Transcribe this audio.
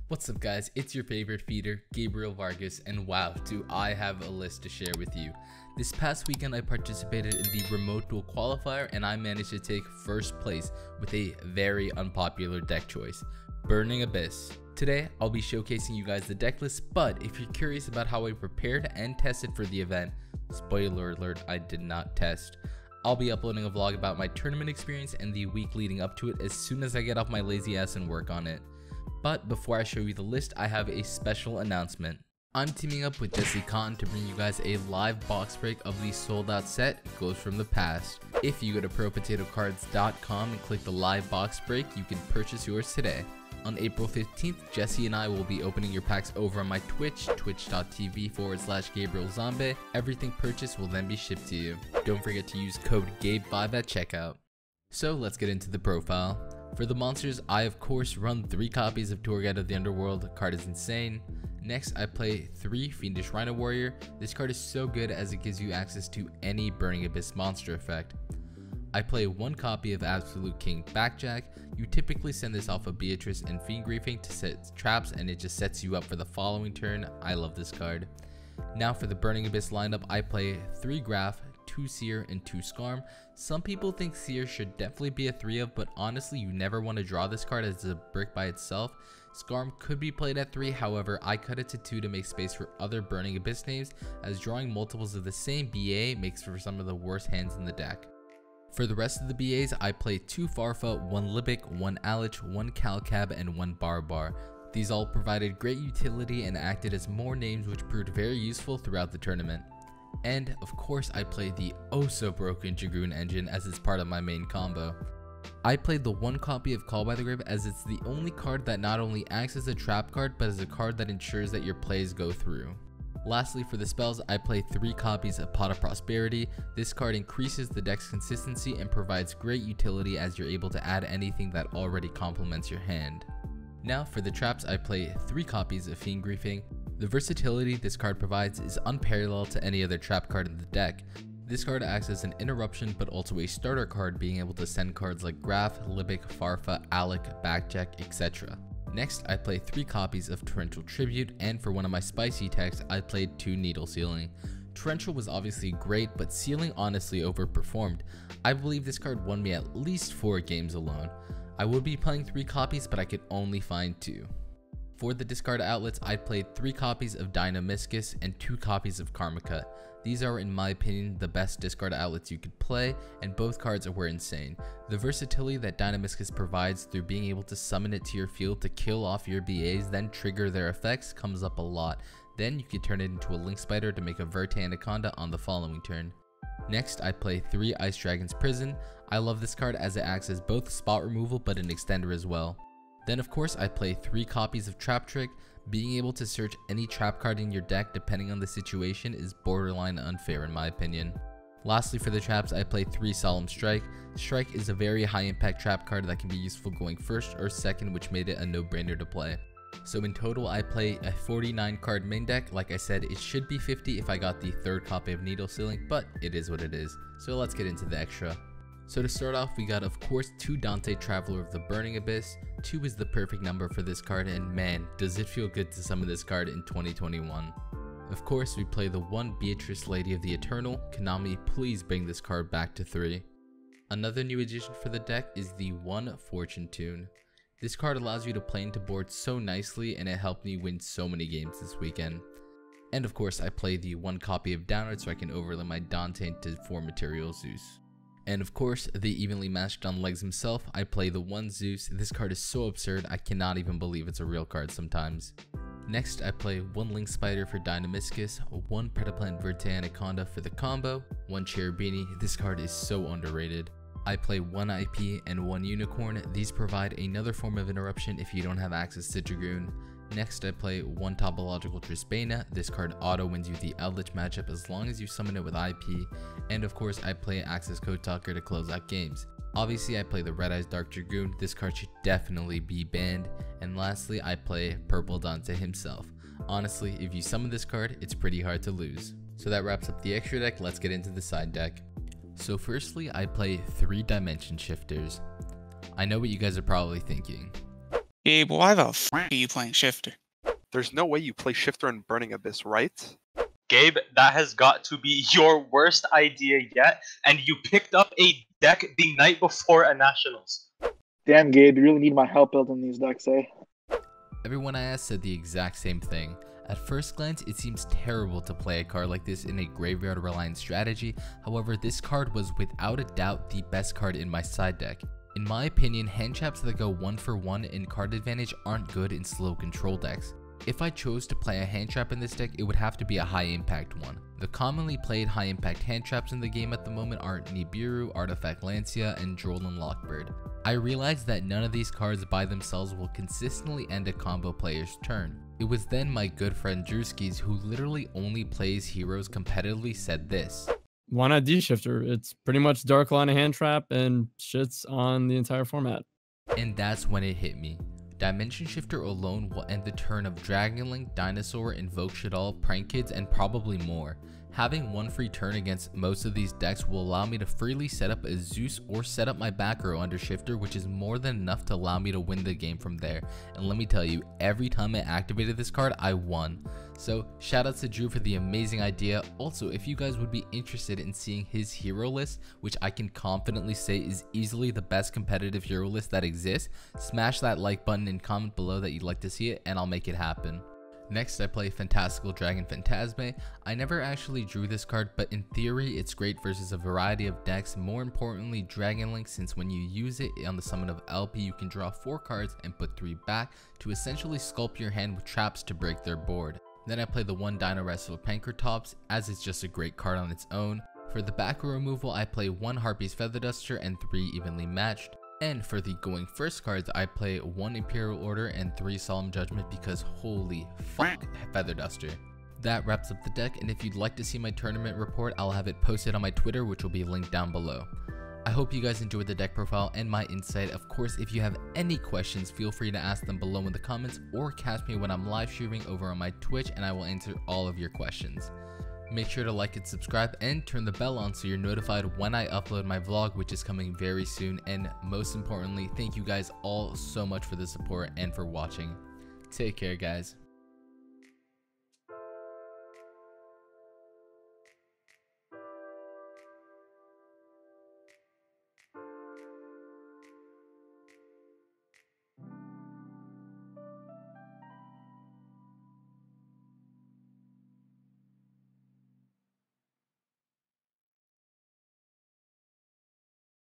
What's up guys, it's your favorite feeder, Gabriel Vargas, and wow, do I have a list to share with you. This past weekend I participated in the Remote Duel Qualifier and I managed to take first place with a very unpopular deck choice, Burning Abyss. Today I'll be showcasing you guys the deck list, but if you're curious about how I prepared and tested for the event, spoiler alert, I did not test. I'll be uploading a vlog about my tournament experience and the week leading up to it as soon as I get off my lazy ass and work on it. But before I show you the list, I have a special announcement. I'm teaming up with Jesse Cotton to bring you guys a live box break of the sold out set, Goes From The Past. If you go to ProPotatoCards.com and click the live box break, you can purchase yours today. On April 15th, Jesse and I will be opening your packs over on my Twitch, twitch.tv/GabrielZombie. Everything purchased will then be shipped to you. Don't forget to use code GABE5 at checkout. So let's get into the profile. For the monsters, I of course run 3 copies of Torghast of the Underworld. The card is insane. Next, I play 3 Fiendish Rhino Warrior. This card is so good as it gives you access to any Burning Abyss monster effect. I play 1 copy of Absolute King Backjack. You typically send this off of Beatrice and Fiend Griefing to set traps and it just sets you up for the following turn. I love this card. Now for the Burning Abyss lineup, I play 3 Graph, 2 Seer, and 2 Skarm. Some people think Seer should definitely be a 3 of, but honestly you never want to draw this card as a brick by itself. Skarm could be played at 3, however I cut it to 2 to make space for other Burning Abyss names, as drawing multiples of the same BA makes for some of the worst hands in the deck. For the rest of the BAs, I play 2 Farfa, 1 Libic, 1 Alich, 1 Calcab, and 1 Barbar. These all provided great utility and acted as more names which proved very useful throughout the tournament. And of course I played the oh so broken Dragoon engine as it's part of my main combo. I played the 1 copy of Call by the Grave as it's the only card that not only acts as a trap card but as a card that ensures that your plays go through. Lastly, for the spells, I play 3 copies of Pot of Prosperity. This card increases the deck's consistency and provides great utility as you're able to add anything that already complements your hand. Now for the traps, I play 3 copies of Fiend Griefing. The versatility this card provides is unparalleled to any other trap card in the deck. This card acts as an interruption but also a starter card, being able to send cards like Graph, Libic, Farfa, Alec, Backjack, etc. Next, I play 3 copies of Torrential Tribute, and for one of my spicy techs, I played 2 Needle Sealing. Torrential was obviously great, but Sealing honestly overperformed. I believe this card won me at least 4 games alone. I would be playing 3 copies, but I could only find 2. For the discard outlets, I played 3 copies of Dynamiscus and 2 copies of Karma Cut. These are, in my opinion, the best discard outlets you could play, and both cards were insane. The versatility that Dynamiscus provides through being able to summon it to your field to kill off your BAs, then trigger their effects, comes up a lot. Then you could turn it into a Link Spider to make a Verte Anaconda on the following turn. Next, I play 3 Ice Dragon's Prison. I love this card as it acts as both spot removal but an extender as well. Then of course I play 3 copies of Trap Trick. Being able to search any trap card in your deck depending on the situation is borderline unfair in my opinion. Lastly, for the traps, I play 3 Solemn Strike. Strike is a very high impact trap card that can be useful going first or second, which made it a no-brainer to play. So in total I play a 49 card main deck. Like I said, it should be 50 if I got the 3rd copy of Needle Sealing, but it is what it is. So let's get into the extra. So to start off, we got of course 2 Dante Traveler of the Burning Abyss. 2 is the perfect number for this card, and man, does it feel good to summon this card in 2021. Of course, we play the 1 Beatrice Lady of the Eternal. Konami, please bring this card back to 3. Another new addition for the deck is the 1 Fortune Tune. This card allows you to play into board so nicely, and it helped me win so many games this weekend. And of course, I play the 1 copy of Downward so I can overlay my Dante into 4 Material Zeus. And of course, the evenly matched on legs himself, I play the 1 Zeus. This card is so absurd, I cannot even believe it's a real card sometimes. Next, I play 1 Link Spider for Dynamiscus, 1 Predaplant Verte Anaconda for the combo, 1 Cherubini. This card is so underrated. I play 1 IP and 1 Unicorn. These provide another form of interruption if you don't have access to Dragoon. Next, I play 1 Topological Trisbana. This card auto wins you the Eldritch matchup as long as you summon it with IP. And of course, I play Access Code Talker to close out games. Obviously, I play the Red Eyes Dark Dragoon. This card should definitely be banned. And lastly, I play Purple Dante himself. Honestly, if you summon this card, it's pretty hard to lose. So that wraps up the extra deck. Let's get into the side deck. So firstly, I play 3 Dimension Shifters. I know what you guys are probably thinking. Gabe, why the f are you playing Shifter? There's no way you play Shifter in Burning Abyss, right? Gabe, that has got to be your worst idea yet, and you picked up a deck the night before a Nationals. Damn, Gabe, you really need my help building these decks, eh? Everyone I asked said the exact same thing. At first glance, it seems terrible to play a card like this in a graveyard reliant strategy. However, this card was without a doubt the best card in my side deck. In my opinion, hand traps that go 1-for-1 in card advantage aren't good in slow control decks. If I chose to play a hand trap in this deck, it would have to be a high impact one. The commonly played high impact hand traps in the game at the moment are Nibiru, Artifact Lancia, and Drolan Lockbird. I realized that none of these cards by themselves will consistently end a combo player's turn. It was then my good friend Drewskis, who literally only plays heroes competitively, said this. Why not D-Shifter? It's pretty much Dark Line of hand trap and shits on the entire format. And that's when it hit me. Dimension Shifter alone will end the turn of Dragon Link, Dinosaur, Invoke Shaddoll, Prank Kids, and probably more. Having one free turn against most of these decks will allow me to freely set up a Zeus or set up my back row under Shifter, which is more than enough to allow me to win the game from there. And let me tell you, every time I activated this card, I won. So shoutouts to Drew for the amazing idea. Also, if you guys would be interested in seeing his hero list, which I can confidently say is easily the best competitive hero list that exists, smash that like button and comment below that you'd like to see it and I'll make it happen. Next, I play Fantastical Dragon Phantasme. I never actually drew this card, but in theory, it's great versus a variety of decks, more importantly Dragon Link, since when you use it on the summon of LP, you can draw 4 cards and put 3 back to essentially sculpt your hand with traps to break their board. Then I play the 1 Dino Wrestler Pankratops, as it's just a great card on its own. For the back row removal, I play 1 Harpy's Feather Duster and 3 Evenly Matched. And for the going first cards, I play 1 Imperial Order and 3 Solemn Judgment because holy fuck Feather Duster. That wraps up the deck, and if you'd like to see my tournament report, I'll have it posted on my Twitter, which will be linked down below. I hope you guys enjoyed the deck profile and my insight. Of course, if you have any questions, feel free to ask them below in the comments or catch me when I'm live streaming over on my Twitch and I will answer all of your questions. Make sure to like and subscribe and turn the bell on so you're notified when I upload my vlog, which is coming very soon. And most importantly, thank you guys all so much for the support and for watching. Take care, guys.